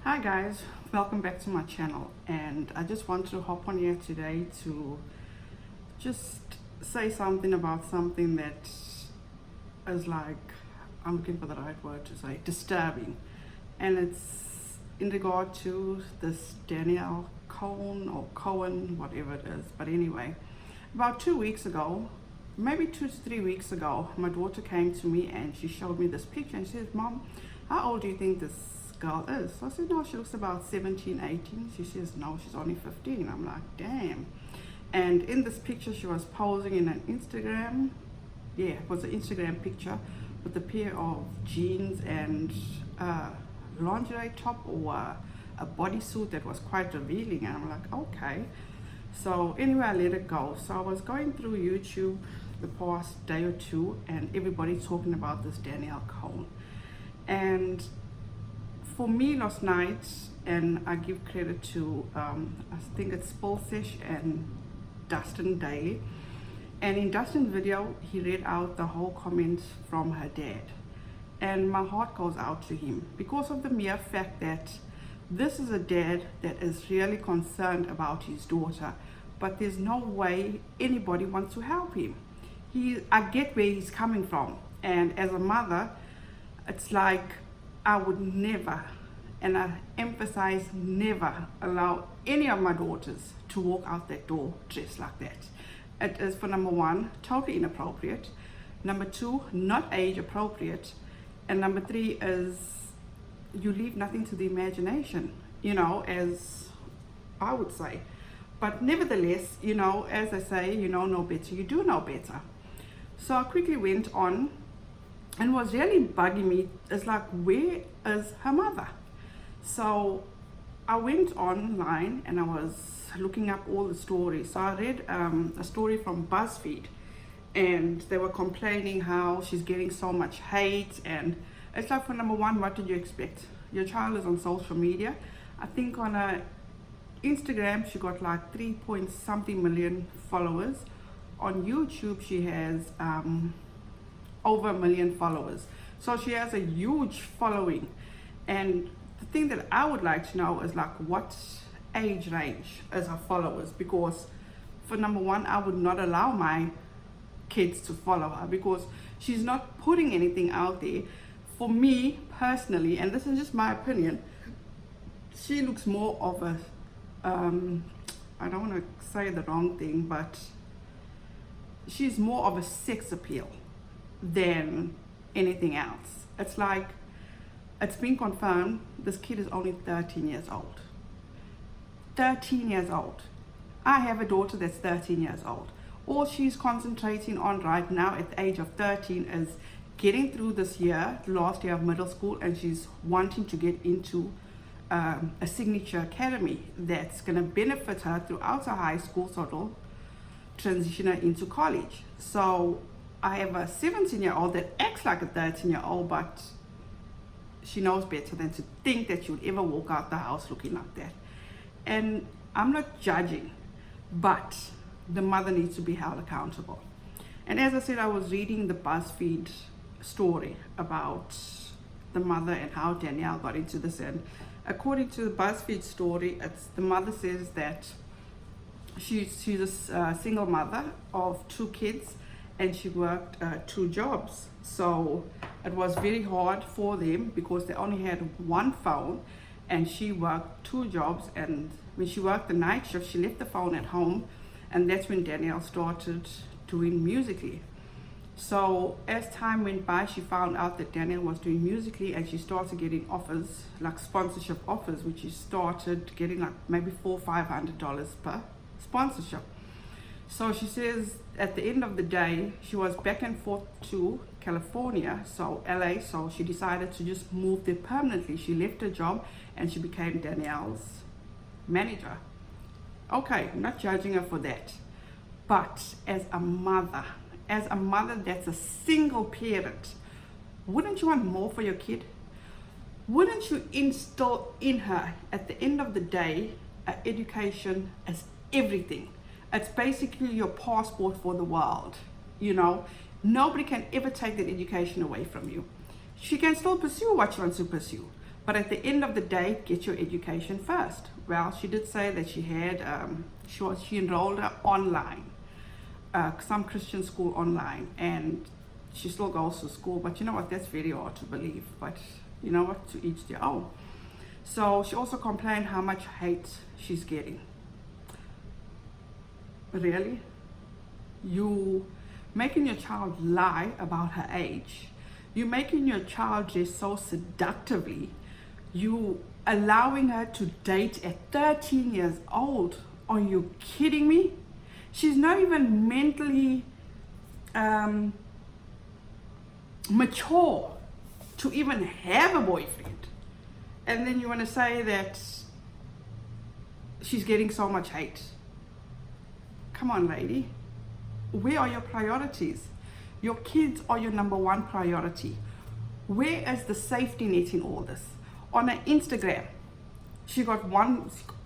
Hi guys, welcome back to my channel, and I just want to hop on here today to just say something about something that is like, I'm looking for the right word to say, disturbing, and it's in regard to this Danielle Cohn or Cohen, whatever it is. But anyway, about 2 weeks ago, maybe 2 to 3 weeks ago, my daughter came to me and she showed me this picture and she says, "Mom, how old do you think this girl is?" So I said, "No, she looks about 17, 18. She says, "No, she's only 15. I'm like, damn. And in this picture, she was posing in an Instagram. Yeah, it was an Instagram picture with a pair of jeans and a lingerie top or a bodysuit that was quite revealing. And I'm like, okay. So anyway, I let it go. So I was going through YouTube the past day or two, and everybody talking about this Danielle Cohn. And for me last night, and I give credit to I think it's Spolsesh and Dustin Daly, and in Dustin's video he read out the whole comment from her dad, and my heart goes out to him because of the mere fact that this is a dad that is really concerned about his daughter, but there's no way anybody wants to help him. I get where he's coming from, and as a mother, it's like I would never, and I emphasize never, allow any of my daughters to walk out that door dressed like that. It is, for number one, totally inappropriate. Number two, not age appropriate. And number three is you leave nothing to the imagination, as I would say. But nevertheless, as I say, know better, you do know better. So I quickly went on, and was really bugging me. It's like, where is her mother? So I went online and I was looking up all the stories. So I read a story from BuzzFeed, and they were complaining how she's getting so much hate. And it's like, for number one, what did you expect? Your child is on social media. I think on Instagram she got like 3 point something million followers. On YouTube she has over 1 million followers. So she has a huge following. And the thing that I would like to know is like, what age range is her followers? Because for number one, I would not allow my kids to follow her because she's not putting anything out there. For me personally, and this is just my opinion, she looks more of a I don't want to say the wrong thing, but she's more of a sex appeal than anything else. It's like, it's been confirmed this kid is only 13 years old. 13 years old. I have a daughter that's 13 years old. All she's concentrating on right now at the age of 13 is getting through this year, the last year of middle school, and she's wanting to get into a signature academy that's going to benefit her throughout her high school, so it'll transition her into college. So I have a 17-year-old that acts like a 13-year-old, but she knows better than to think that you'd ever walk out the house looking like that. And I'm not judging, but the mother needs to be held accountable. And as I said, I was reading the BuzzFeed story about the mother and how Danielle got into this. And according to the BuzzFeed story, the mother says that she's a single mother of 2 kids, and she worked 2 jobs. So it was very hard for them because they only had 1 phone, and she worked 2 jobs. And when she worked the night shift, she left the phone at home, and that's when Danielle started doing Musical.ly. So as time went by, she found out that Danielle was doing Musical.ly, and she started getting offers, like sponsorship offers, which she started getting like maybe $400-500 per sponsorship. So she says at the end of the day, she was back and forth to California, so LA, so she decided to just move there permanently. She left her job and she became Danielle's manager. Okay, I'm not judging her for that. But as a mother that's a single parent, wouldn't you want more for your kid? Wouldn't you instill in her, at the end of the day, education as everything? It's basically your passport for the world. Nobody can ever take that education away from you. She can still pursue what she wants to pursue, But at the end of the day, get your education first. Well, she did say that she had, she enrolled her online, some Christian school online, and she still goes to school. But you know what, that's very hard to believe. But you know what, to each their own. So she also complained how much hate she's getting. Really? You making your child lie about her age. You making your child dress so seductively. You allowing her to date at 13 years old. Are you kidding me? She's not even mentally mature to even have a boyfriend. And then you want to say that she's getting so much hate. Come on, lady. Where are your priorities? Your kids are your number one priority. Where is the safety net in all this? On her Instagram, she got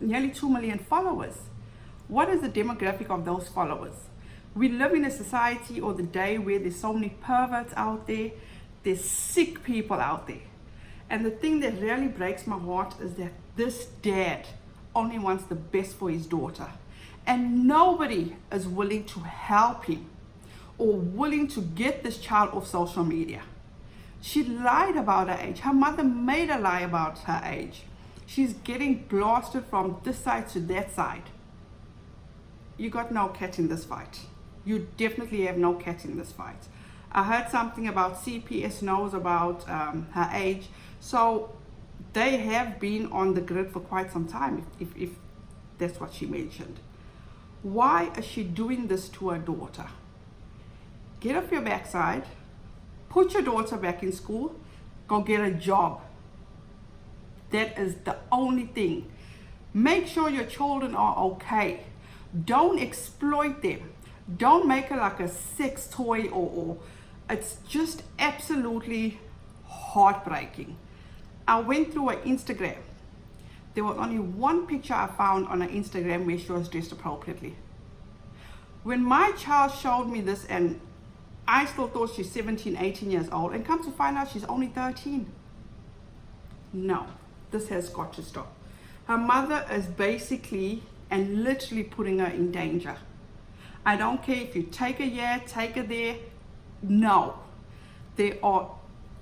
nearly 2 million followers. What is the demographic of those followers? We live in a society or the day where there's so many perverts out there. There's sick people out there. And the thing that really breaks my heart is that this dad only wants the best for his daughter. And nobody is willing to help him or willing to get this child off social media. She lied about her age. Her mother made her lie about her age. She's getting blasted from this side to that side. You got no cat in this fight. You definitely have no cat in this fight. I heard something about CPS knows about her age. So they have been on the grid for quite some time, if that's what she mentioned. Why is she doing this to her daughter? Get off your backside, put your daughter back in school, go get a job. That is the only thing. Make sure your children are okay. Don't exploit them. Don't make it like a sex toy or it's just absolutely heartbreaking. I went through her Instagram. There was only one picture I found on her Instagram where she was dressed appropriately. When my child showed me this, and I still thought she's 17, 18 years old, and come to find out she's only 13. No, this has got to stop. Her mother is basically and literally putting her in danger. I don't care if you take her here, take her there. No. There are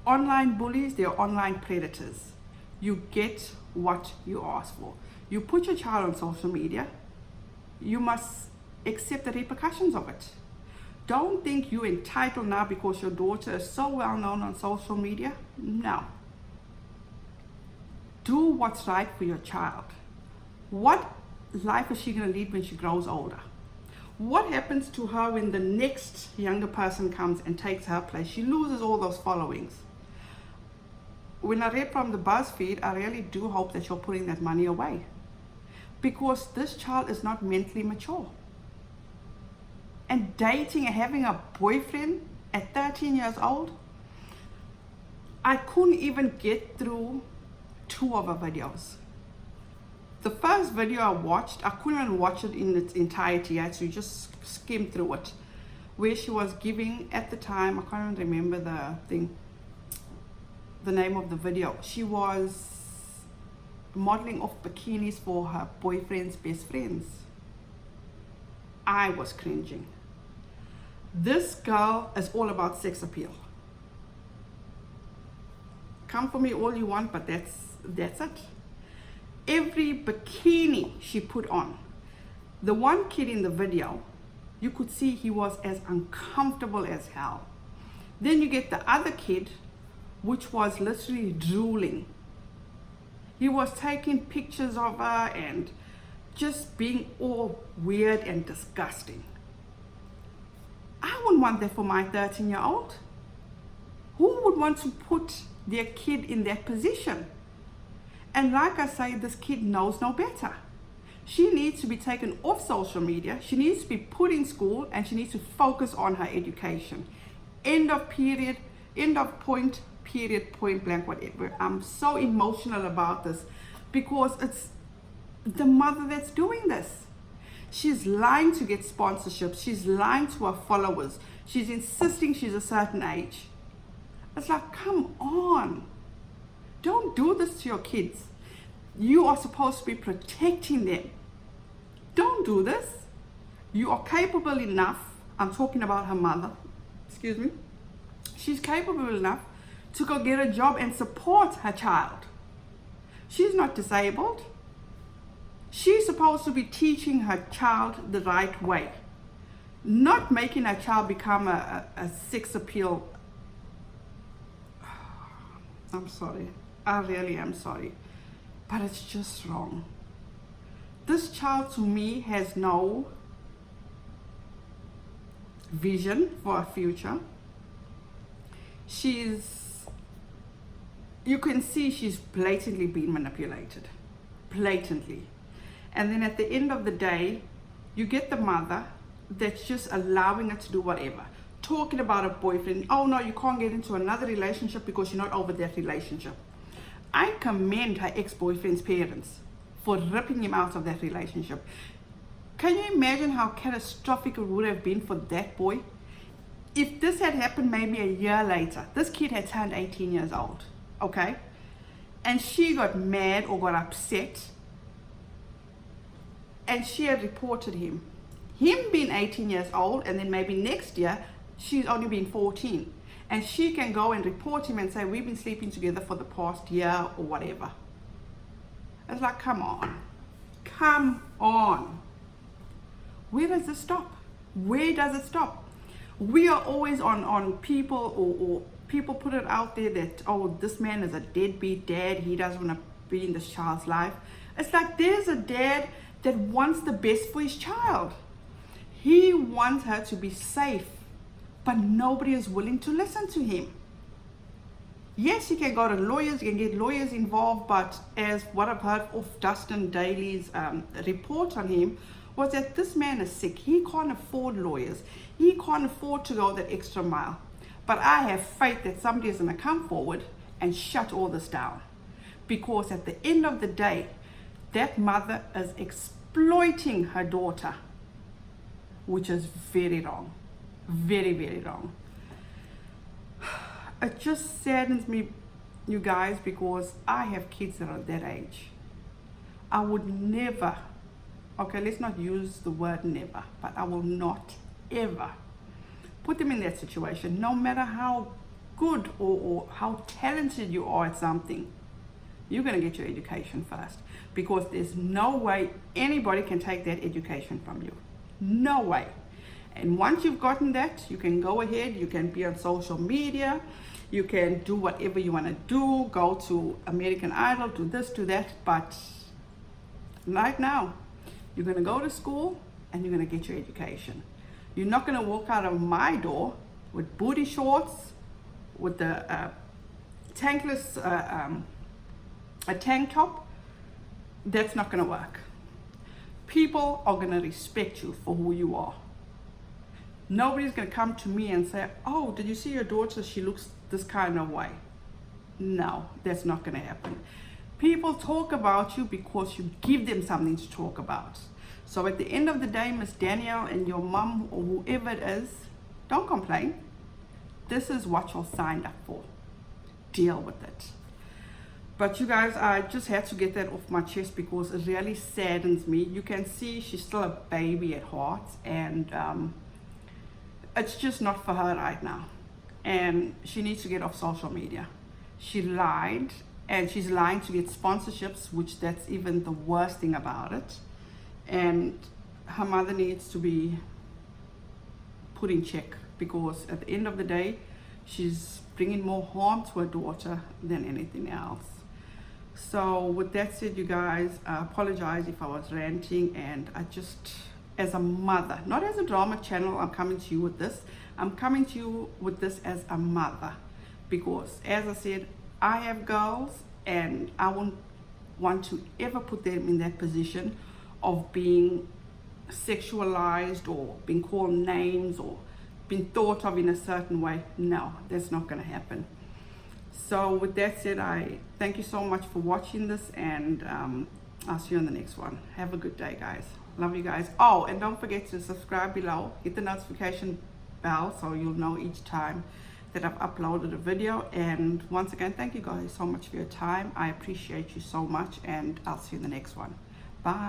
online bullies, there are online predators. You get what you ask for. You put your child on social media, you must accept the repercussions of it. Don't think you're entitled now because your daughter is so well known on social media. No. Do what's right for your child. What life is she going to lead when she grows older? What happens to her when the next younger person comes and takes her place? She loses all those followings. When I read from the BuzzFeed, I really do hope that you're putting that money away, because this child is not mentally mature. And dating and having a boyfriend at 13 years old, I couldn't even get through 2 of her videos. The first video I watched, I couldn't even watch it in its entirety. I had to just skim through it, where she was giving, at the time, I can't even remember the name of the video. She was modeling off bikinis for her boyfriend's best friends. I was cringing. This girl is all about sex appeal. Come for me all you want, but that's it. Every bikini she put on. The one kid in the video, you could see he was as uncomfortable as hell. Then you get the other kid, which was literally drooling. He was taking pictures of her and just being all weird and disgusting. I wouldn't want that for my 13-year-old. Who would want to put their kid in that position? And like I say, this kid knows no better. She needs to be taken off social media. She needs to be put in school, and she needs to focus on her education. End of period, end of point, period, point blank, whatever. I'm so emotional about this because it's the mother that's doing this. She's lying to get sponsorships. She's lying to her followers. She's insisting she's a certain age. It's like, come on. Don't do this to your kids. You are supposed to be protecting them. Don't do this. You are capable enough. I'm talking about her mother. Excuse me. She's capable enough to go get a job and support her child. She's not disabled. She's supposed to be teaching her child the right way, not making her child become a sex appeal. I'm sorry. I really am sorry. But it's just wrong. This child to me has no vision for a future. You can see she's blatantly being manipulated. Blatantly. And then at the end of the day, you get the mother that's just allowing her to do whatever. Talking about a boyfriend. Oh no, you can't get into another relationship because you're not over that relationship. I commend her ex-boyfriend's parents for ripping him out of that relationship. Can you imagine how catastrophic it would have been for that boy? If this had happened maybe a year later, this kid had turned 18 years old, okay? And she got mad or got upset, and she had reported him. Him being 18 years old, and then maybe next year, she's only been 14. And she can go and report him and say, we've been sleeping together for the past year or whatever. It's like, come on. Come on. Where does it stop? Where does it stop? We are always on people or people put it out there that, oh, this man is a deadbeat dad. He doesn't want to be in this child's life. It's like there's a dad that wants the best for his child. He wants her to be safe, but nobody is willing to listen to him. Yes, you can go to lawyers, you can get lawyers involved, but as what I've heard of Dustin Daly's report on him was that this man is sick. He can't afford lawyers. He can't afford to go that extra mile. But I have faith that somebody is going to come forward and shut all this down. Because at the end of the day, that mother is exploiting her daughter, which is very wrong. Very, very wrong. It just saddens me, you guys, because I have kids that are that age. I would never, okay, let's not use the word never, but I will not ever put them in that situation, no matter how good or how talented you are at something. You're going to get your education first, because there's no way anybody can take that education from you. No way. And once you've gotten that, you can go ahead, you can be on social media, you can do whatever you want to do, go to American Idol, do this, do that. But right now, you're going to go to school and you're going to get your education. You're not going to walk out of my door with booty shorts, with the tankless, a tank top. That's not going to work. People are going to respect you for who you are. Nobody's going to come to me and say, oh, did you see your daughter? She looks this kind of way. No, that's not going to happen. People talk about you because you give them something to talk about. So at the end of the day, Miss Danielle and your mom or whoever it is, don't complain. This is what you're signed up for. Deal with it. But you guys, I just had to get that off my chest because it really saddens me. You can see she's still a baby at heart, and it's just not for her right now. And she needs to get off social media. She lied, and she's lying to get sponsorships, which that's even the worst thing about it. And her mother needs to be put in check, because at the end of the day, she's bringing more harm to her daughter than anything else. So with that said, you guys, I apologize if I was ranting, and I just, as a mother, not as a drama channel, I'm coming to you with this. I'm coming to you with this as a mother, because as I said, I have girls, and I won't want to ever put them in that position of being sexualized or being called names or being thought of in a certain way. No, that's not going to happen. So with that said, I thank you so much for watching this, and I'll see you on the next one. Have a good day, guys. Love you guys. Oh, and don't forget to subscribe below, hit the notification bell so you'll know each time that I've uploaded a video. And once again, thank you guys so much for your time. I appreciate you so much, and I'll see you in the next one. Bye.